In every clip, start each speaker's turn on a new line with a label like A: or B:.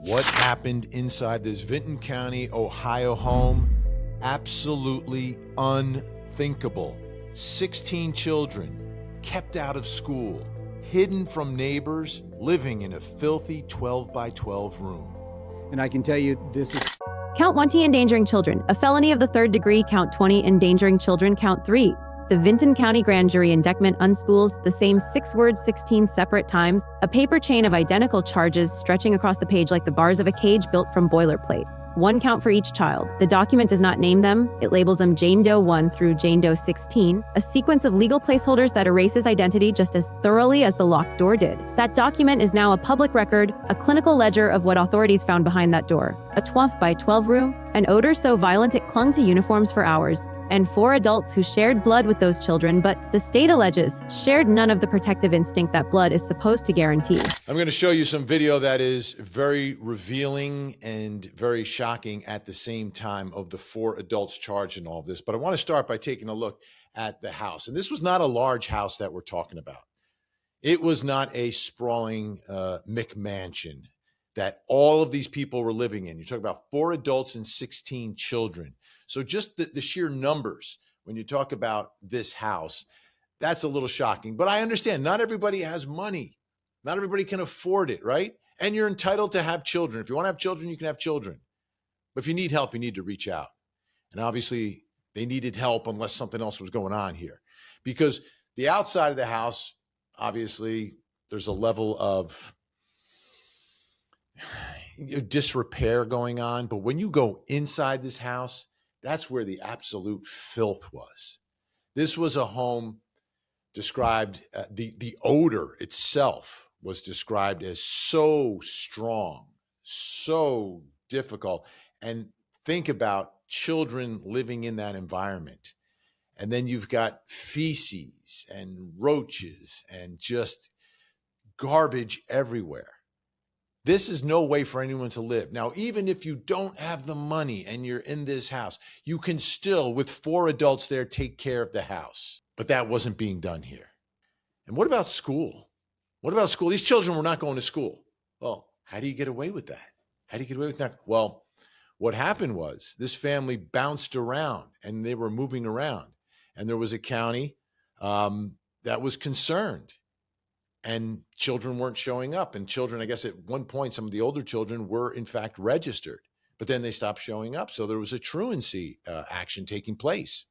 A: What happened inside this Vinton County, Ohio home? Absolutely unthinkable. 16 children kept out of school, hidden from neighbors, living in a filthy 12 by 12 room.
B: And I can tell you this is...
C: Count 20, endangering children. A felony of the third degree. Count 20, endangering children. Count 3. The Vinton County grand jury indictment unspools the same 6 words 16 separate times, a paper chain of identical charges stretching across the page like the bars of a cage built from boilerplate. 1 count for each child. The document does not name them. It labels them Jane Doe 1 through Jane Doe 16, a sequence of legal placeholders that erases identity just as thoroughly as the locked door did. That document is now a public record, a clinical ledger of what authorities found behind that door. A 12 by 12 room, an odor so violent it clung to uniforms for hours, and 4 adults who shared blood with those children, but the state alleges shared none of the protective instinct that blood is supposed to guarantee.
A: I'm going to show you some video that is very revealing and very shocking at the same time of the 4 adults charged in all of this. But I want to start by taking a look at the house. And this was not a large house that we're talking about. It was not a sprawling McMansion that all of these people were living in. You're talking about 4 adults and 16 children. So just the sheer numbers, when you talk about this house, that's a little shocking. But I understand not everybody has money. Not everybody can afford it, right? And you're entitled to have children. If you want to have children, you can have children. But if you need help, you need to reach out. And obviously, they needed help unless something else was going on here. Because the outside of the house, obviously, there's a level of disrepair going on. But when you go inside this house, that's where the absolute filth was. This was a home described, the odor itself was described as so strong, so difficult. And think about children living in that environment. And then you've got feces and roaches and just garbage everywhere. This is no way for anyone to live. Now, even if you don't have the money and you're in this house, you can still, with 4 adults there, take care of the house. But that wasn't being done here. And what about school? What about school? These children were not going to school. Well, how do you get away with that? How do you get away with that? Well, what happened was this family bounced around and they were moving around. And there was a county that was concerned. And children weren't showing up. And children, I guess at one point, some of the older children were in fact registered, but then they stopped showing up. So there was a truancy action taking place.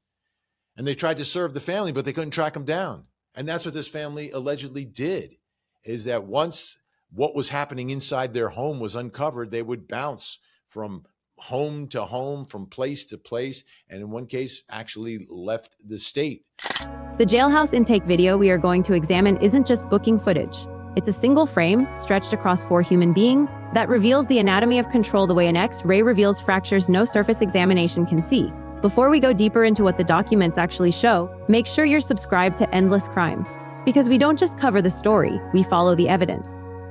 A: And they tried to serve the family, but they couldn't track them down. And that's what this family allegedly did, is that once what was happening inside their home was uncovered, they would bounce from home to home, from place to place, and in one case actually left the state.
C: The jailhouse intake video we are going to examine isn't just booking footage. It's a single frame, stretched across 4 human beings, that reveals the anatomy of control the way an X-ray reveals fractures no surface examination can see. Before we go deeper into what the documents actually show, make sure you're subscribed to Endless Cryme. Because we don't just cover the story, we follow the evidence.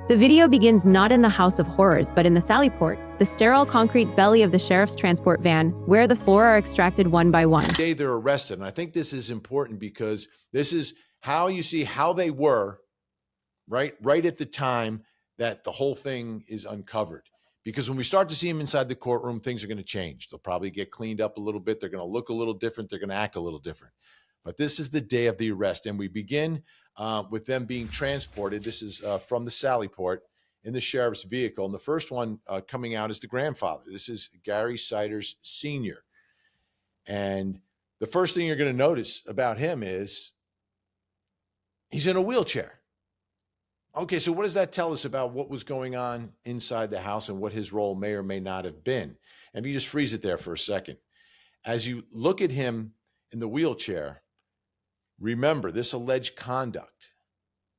C: The video begins not in the House of Horrors, but in the Sallyport, the sterile concrete belly of the sheriff's transport van, where the 4 are extracted one by one.
A: The day they're arrested, and I think this is important because this is how you see how they were right at the time that the whole thing is uncovered. Because when we start to see them inside the courtroom, things are going to change. They'll probably get cleaned up a little bit. They're going to look a little different. They're going to act a little different. But this is the day of the arrest, and we begin with them being transported. This is from the Sallyport in the sheriff's vehicle. And the first one coming out is the grandfather. This is Gary Cers Senior. And the first thing you're going to notice about him is he's in a wheelchair. Okay, so what does that tell us about what was going on inside the house and what his role may or may not have been? And if you just freeze it there for a second. As you look at him in the wheelchair, remember, this alleged conduct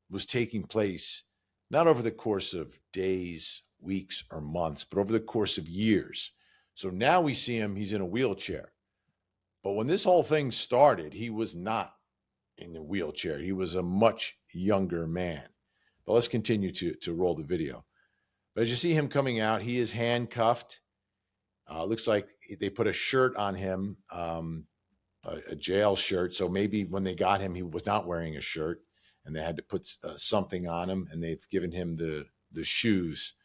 A: was taking place not over the course of days, weeks, or months, but over the course of years. So now we see him, he's in a wheelchair. But when this whole thing started, he was not in a wheelchair. He was a much younger man. But let's continue to roll the video. But as you see him coming out, he is handcuffed. Looks like they put a shirt on him, a jail shirt. So maybe when they got him, he was not wearing a shirt and they had to put something on him, and they've given him the shoes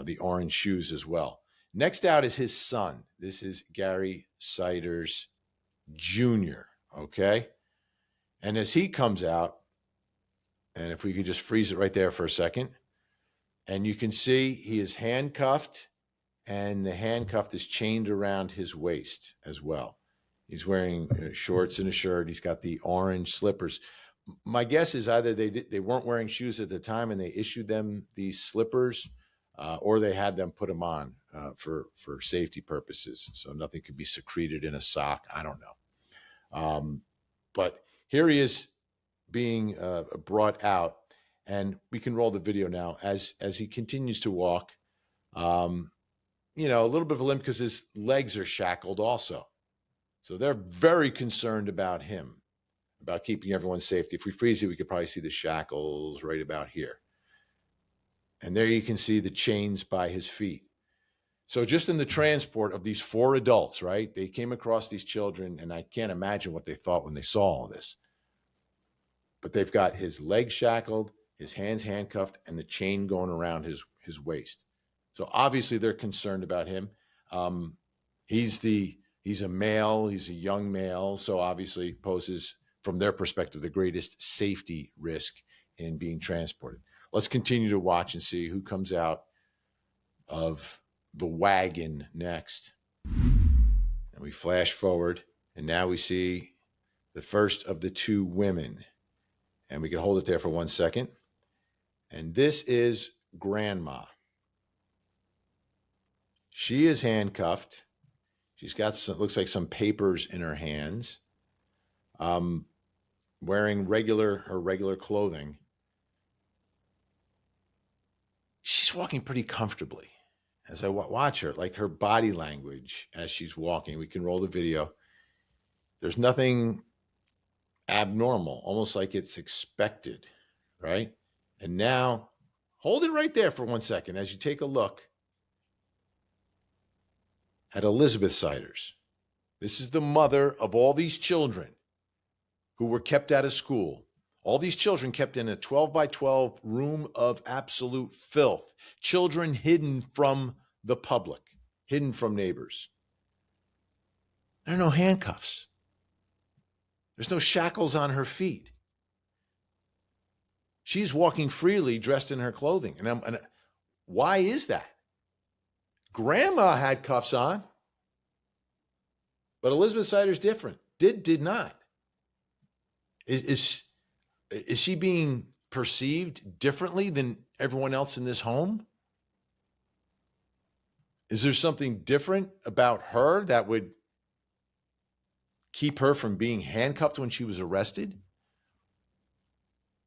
A: the orange shoes as well. Next out is his son. This is Gary Cers Jr., okay? And as he comes out, and if we could just freeze it right there for a second, and you can see he is handcuffed, and the handcuff is chained around his waist as well. He's wearing shorts and a shirt. He's got the orange slippers. My guess is either they weren't wearing shoes at the time and they issued them these slippers, or they had them put them on for safety purposes, so nothing could be secreted in a sock. I don't know. But here he is being brought out, and we can roll the video now as he continues to walk. You know, a little bit of a limp because his legs are shackled also. So they're very concerned about him, about keeping everyone's safety. If we freeze it, we could probably see the shackles right about here. And there you can see the chains by his feet. So just in the transport of these 4 adults, right? They came across these children, and I can't imagine what they thought when they saw all this. But they've got his legs shackled, his hands handcuffed, and the chain going around his waist. So obviously they're concerned about him. He's a male, he's a young male, so obviously poses, from their perspective, the greatest safety risk in being transported. Let's continue to watch and see who comes out of the wagon next. And we flash forward, and now we see the first of the 2 women. And we can hold it there for 1 second. And this is Grandma. She is handcuffed. She's got some, looks like some papers in her hands, wearing her regular clothing. She's walking pretty comfortably as I watch her, like her body language as she's walking. We can roll the video. There's nothing abnormal, almost like it's expected, right? And now, hold it right there for 1 second as you take a look at Elizabeth Ciders. This is the mother of all these children who were kept out of school. All these children kept in a 12 by 12 room of absolute filth. Children hidden from the public, hidden from neighbors. There are no handcuffs. There's no shackles on her feet. She's walking freely, dressed in her clothing. And why is that? Grandma had cuffs on, but Elizabeth Ciders different. Did not. Is she being perceived differently than everyone else in this home? Is there something different about her that would keep her from being handcuffed when she was arrested?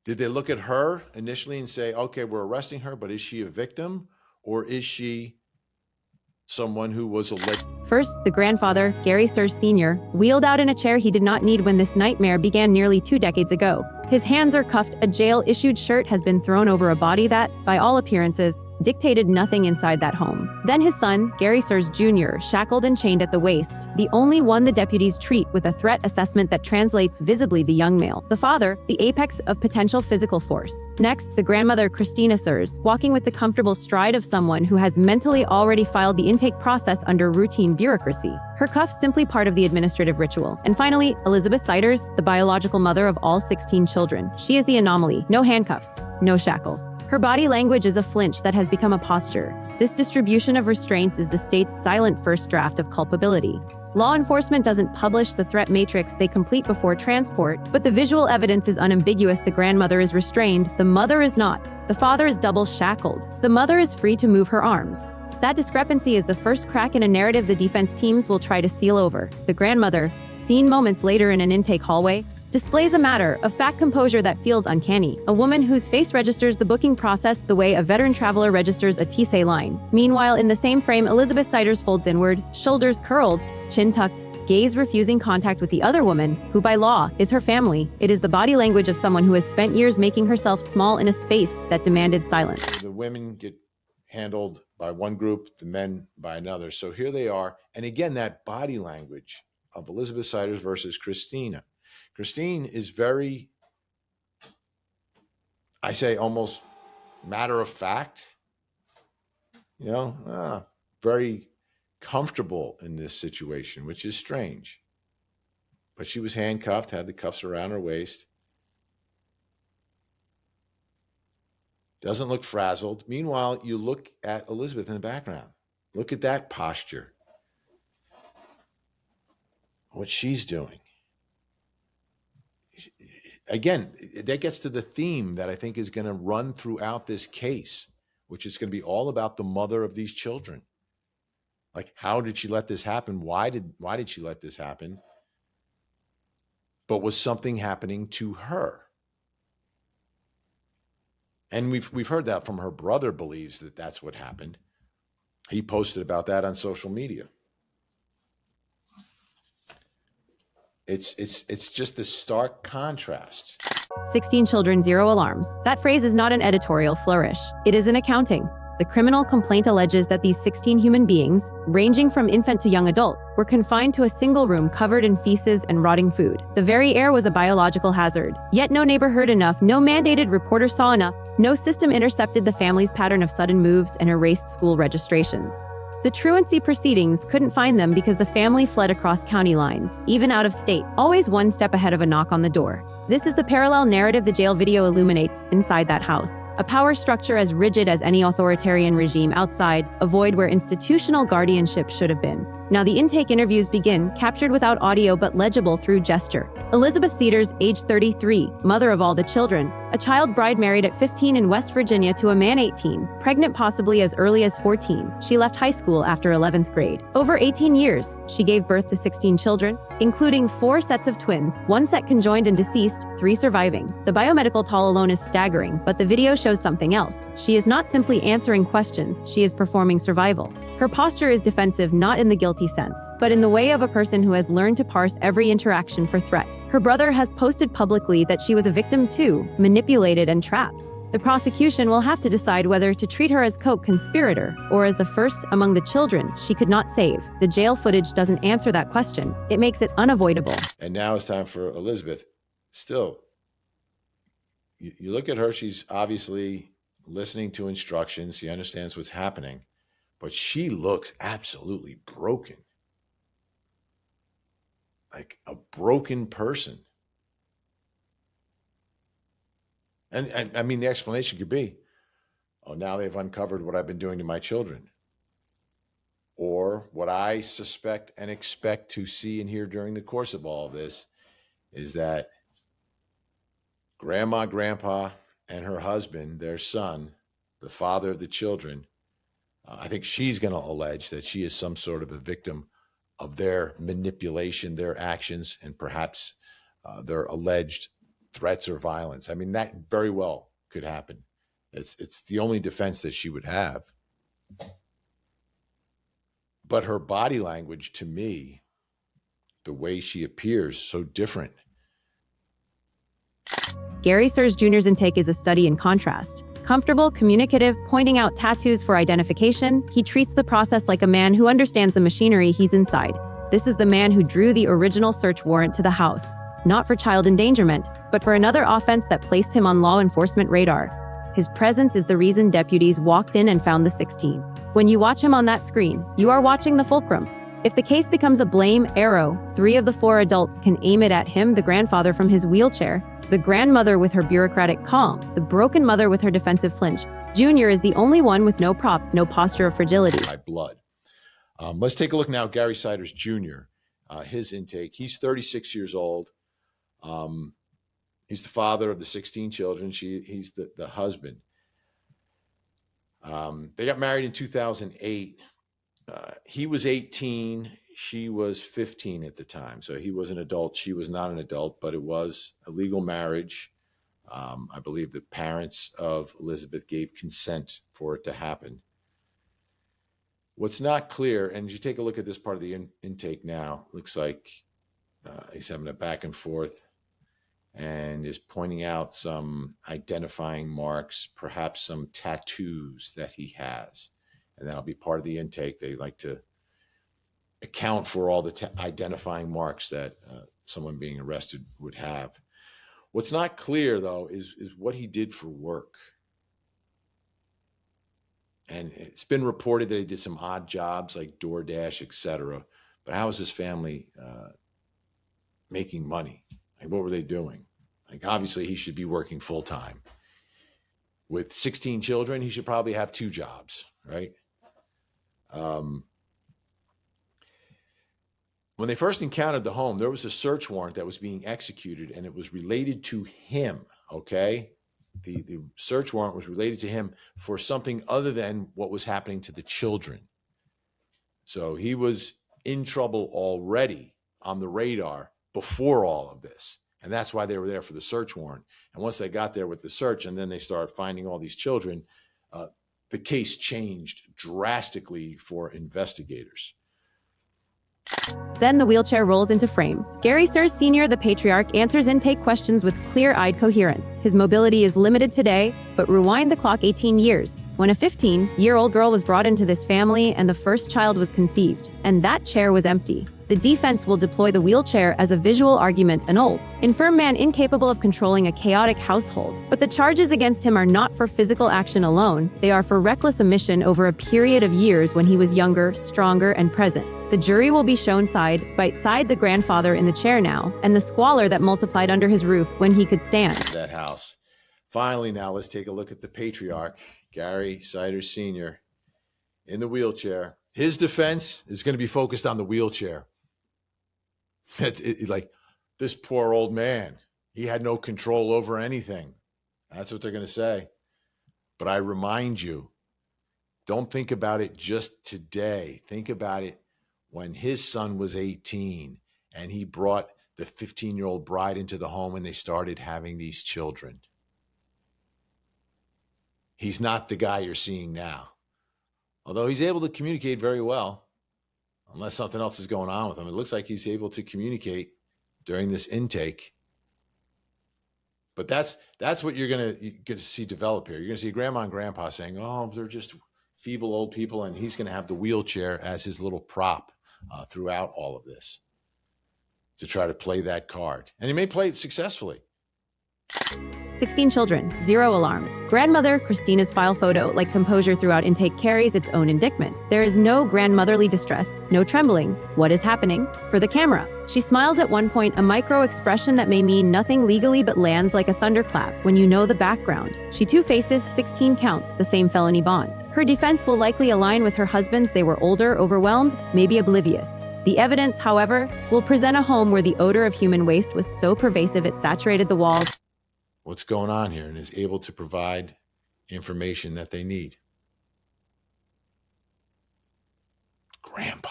A: Did they look at her initially and say, okay, we're arresting her, but is she a victim, or is she someone who was alleged?
C: First, the grandfather, Gary Cers Senior, wheeled out in a chair he did not need when this nightmare began nearly 2 decades ago. His hands are cuffed, a jail-issued shirt has been thrown over a body that, by all appearances, dictated nothing inside that home. Then his son, Gary Cers Jr., shackled and chained at the waist, the only one the deputies treat with a threat assessment that translates visibly the young male. The father, the apex of potential physical force. Next, the grandmother, Christina Cers, walking with the comfortable stride of someone who has mentally already filed the intake process under routine bureaucracy. Her cuffs simply part of the administrative ritual. And finally, Elizabeth Ciders, the biological mother of all 16 children. She is the anomaly. No handcuffs, no shackles. Her body language is a flinch that has become a posture. This distribution of restraints is the state's silent first draft of culpability. Law enforcement doesn't publish the threat matrix they complete before transport, but the visual evidence is unambiguous. The grandmother is restrained, the mother is not. The father is double-shackled. The mother is free to move her arms. That discrepancy is the first crack in a narrative the defense teams will try to seal over. The grandmother, seen moments later in an intake hallway, displays a matter-of-fact composure that feels uncanny. A woman whose face registers the booking process the way a veteran traveler registers a TSA line. Meanwhile, in the same frame, Elizabeth Ciders folds inward, shoulders curled, chin tucked, gaze refusing contact with the other woman, who by law is her family. It is the body language of someone who has spent years making herself small in a space that demanded silence.
A: The women get handled by one group, the men by another. So here they are. And again, that body language of Elizabeth Ciders versus Christina. Christine is very, I say almost matter of fact. very comfortable in this situation, which is strange. But she was handcuffed, had the cuffs around her waist. Doesn't look frazzled. Meanwhile, you look at Elizabeth in the background. Look at that posture. What she's doing. Again, that gets to the theme that I think is going to run throughout this case, which is going to be all about the mother of these children. Like, how did she let this happen? Why did she let this happen? But was something happening to her? And we've heard that from her brother believes that that's what happened. He posted about that on social media. It's just the stark contrast.
C: 16 children, 0 alarms. That phrase is not an editorial flourish. It is an accounting. The criminal complaint alleges that these 16 human beings, ranging from infant to young adult, were confined to a single room covered in feces and rotting food. The very air was a biological hazard. Yet no neighbor heard enough, no mandated reporter saw enough, no system intercepted the family's pattern of sudden moves and erased school registrations. The truancy proceedings couldn't find them because the family fled across county lines, even out of state, always one step ahead of a knock on the door. This is the parallel narrative the jail video illuminates inside that house. A power structure as rigid as any authoritarian regime outside, a void where institutional guardianship should have been. Now the intake interviews begin, captured without audio but legible through gesture. Elizabeth Ciders, age 33, mother of all the children, a child bride married at 15 in West Virginia to a man 18, pregnant possibly as early as 14. She left high school after 11th grade. Over 18 years, she gave birth to 16 children, including 4 sets of twins, 1 set conjoined and deceased, 3 surviving. The biomedical toll alone is staggering, but the video shows something else. She is not simply answering questions, she is performing survival. Her posture is defensive not in the guilty sense, but in the way of a person who has learned to parse every interaction for threat. Her brother has posted publicly that she was a victim too, manipulated and trapped. The prosecution will have to decide whether to treat her as co-conspirator or as the first among the children she could not save. The jail footage doesn't answer that question. It makes it unavoidable.
A: And now it's time for Elizabeth. Still, you look at her, she's obviously listening to instructions. She understands what's happening, but she looks absolutely broken. Like a broken person. And I mean, the explanation could be, oh, now they've uncovered what I've been doing to my children. Or what I suspect and expect to see and hear during the course of all of this is that Grandma, Grandpa, and her husband, their son, the father of the children, I think she's going to allege that she is some sort of a victim of their manipulation, their actions, and perhaps their alleged threats or violence. I mean, that very well could happen. It's the only defense that she would have. But her body language, to me, the way she appears, so different.
C: Gary Cers Jr.'s intake is a study in contrast. Comfortable, communicative, pointing out tattoos for identification, he treats the process like a man who understands the machinery he's inside. This is the man who drew the original search warrant to the house, not for child endangerment, but for another offense that placed him on law enforcement radar. His presence is the reason deputies walked in and found the 16. When you watch him on that screen, you are watching the fulcrum. If the case becomes a blame arrow, 3 of the 4 adults can aim it at him, the grandfather from his wheelchair, the grandmother with her bureaucratic calm, the broken mother with her defensive flinch. Junior is the only one with no prop, no posture of fragility.
A: By blood. Let's take a look now at Gary Cers Jr., his intake. He's 36 years old. He's the father of the 16 children. He's the husband. They got married in 2008. He was 18. She was 15 at the time. So he was an adult. She was not an adult, but it was a legal marriage. I believe the parents of Elizabeth gave consent for it to happen. What's not clear, and you take a look at this part of the intake now, looks like he's having a back and forth and is pointing out some identifying marks, perhaps some tattoos that he has. And that'll be part of the intake. They like to account for all the identifying marks that someone being arrested would have. What's not clear, though, is what he did for work. And it's been reported that he did some odd jobs like DoorDash, etc. But how is his family making money? Like, what were they doing? Like, obviously, he should be working full time. With 16 children, he should probably have 2 jobs, right? When they first encountered the home, there was a search warrant that was being executed, and it was related to him, okay? The search warrant was related to him for something other than what was happening to the children. So he was in trouble already on the radar before all of this. And that's why they were there for the search warrant. And once they got there with the search and then they started finding all these children, the case changed drastically for investigators.
C: Then the wheelchair rolls into frame. Gary Cers Senior, the patriarch, answers intake questions with clear-eyed coherence. His mobility is limited today, but rewind the clock 18 years, when a 15-year-old girl was brought into this family and the first child was conceived, and that chair was empty. The defense will deploy the wheelchair as a visual argument annulled. Infirm man incapable of controlling a chaotic household. But the charges against him are not for physical action alone. They are for reckless omission over a period of years when he was younger, stronger, and present. The jury will be shown side by side the grandfather in the chair now, and the squalor that multiplied under his roof when he could stand.
A: That house. Finally, now let's take a look at the patriarch, Gary Cers Senior, in the wheelchair. His defense is going to be focused on the wheelchair. Like, this poor old man, he had no control over anything. That's what they're going to say. But I remind you, don't think about it just today. Think about it when his son was 18 and he brought the 15-year-old bride into the home and they started having these children. He's not the guy you're seeing now. Although he's able to communicate very well, unless something else is going on with him. It looks like he's able to communicate during this intake. But that's what you're going to see develop here. You're going to see grandma and grandpa saying, oh, they're just feeble old people, and he's going to have the wheelchair as his little prop throughout all of this to try to play that card. And he may play it successfully.
C: 16 children, 0 alarms. Grandmother Christina's file photo, like composure throughout intake, carries its own indictment. There is no grandmotherly distress, no trembling. What is happening? For the camera. She smiles at one point, a micro-expression that may mean nothing legally but lands like a thunderclap when you know the background. She too faces 16 counts, the same felony bond. Her defense will likely align with her husband's. They were older, overwhelmed, maybe oblivious. The evidence, however, will present a home where the odor of human waste was so pervasive it saturated the walls.
A: What's going on here, and is able to provide information that they need. Grandpa.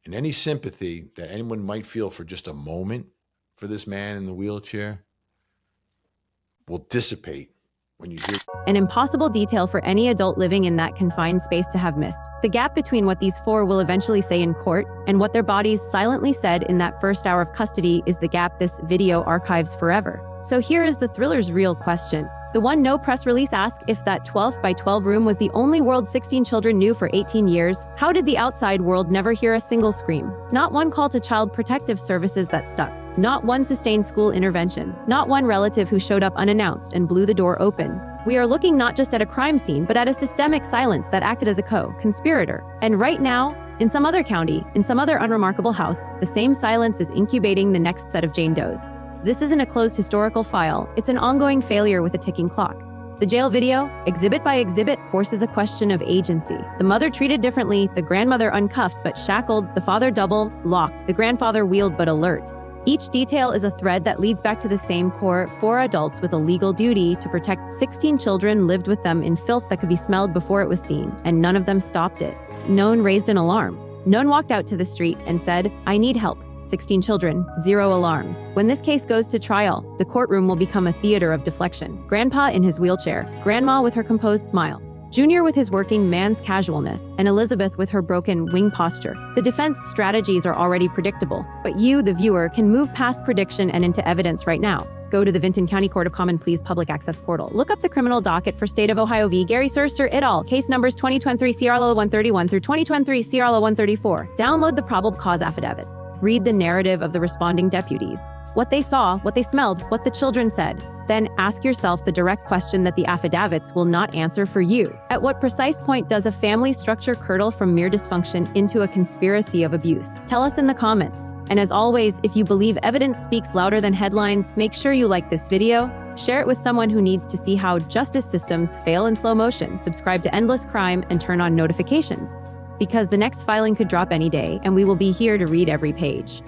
A: And any sympathy that anyone might feel for just a moment for this man in the wheelchair will dissipate when you hear.
C: An impossible detail for any adult living in that confined space to have missed. The gap between what these 4 will eventually say in court and what their bodies silently said in that first hour of custody is the gap this video archives forever. So here is the thriller's real question. The one no press release asks if that 12 by 12 room was the only world 16 children knew for 18 years. How did the outside world never hear a single scream? Not one call to child protective services that stuck. Not one sustained school intervention. Not one relative who showed up unannounced and blew the door open. We are looking not just at a crime scene, but at a systemic silence that acted as a co-conspirator. And right now, in some other county, in some other unremarkable house, the same silence is incubating the next set of Jane Does. This isn't a closed historical file, it's an ongoing failure with a ticking clock. The jail video, exhibit by exhibit, forces a question of agency. The mother treated differently, the grandmother uncuffed but shackled, the father double, locked, the grandfather wheeled but alert. Each detail is a thread that leads back to the same core: 4 adults with a legal duty to protect 16 children lived with them in filth that could be smelled before it was seen, and none of them stopped it. No one raised an alarm. No one walked out to the street and said, I need help. 16 children, 0 alarms. When this case goes to trial, the courtroom will become a theater of deflection. Grandpa in his wheelchair, Grandma with her composed smile, Junior with his working man's casualness, and Elizabeth with her broken wing posture. The defense strategies are already predictable, but you, the viewer, can move past prediction and into evidence right now. Go to the Vinton County Court of Common Pleas public access portal. Look up the criminal docket for State of Ohio v. Gary Cers Senior et al. Case numbers 2023 CRL 131 through 2023 CRL 134. Download the probable cause affidavits. Read the narrative of the responding deputies. what they saw, what they smelled, what the children said. Then ask yourself the direct question that the affidavits will not answer for you. At what precise point does a family structure curdle from mere dysfunction into a conspiracy of abuse? Tell us in the comments. And as always, if you believe evidence speaks louder than headlines, make sure you like this video, share it with someone who needs to see how justice systems fail in slow motion, subscribe to Endless Crime, and turn on notifications. Because the next filing could drop any day, and we will be here to read every page.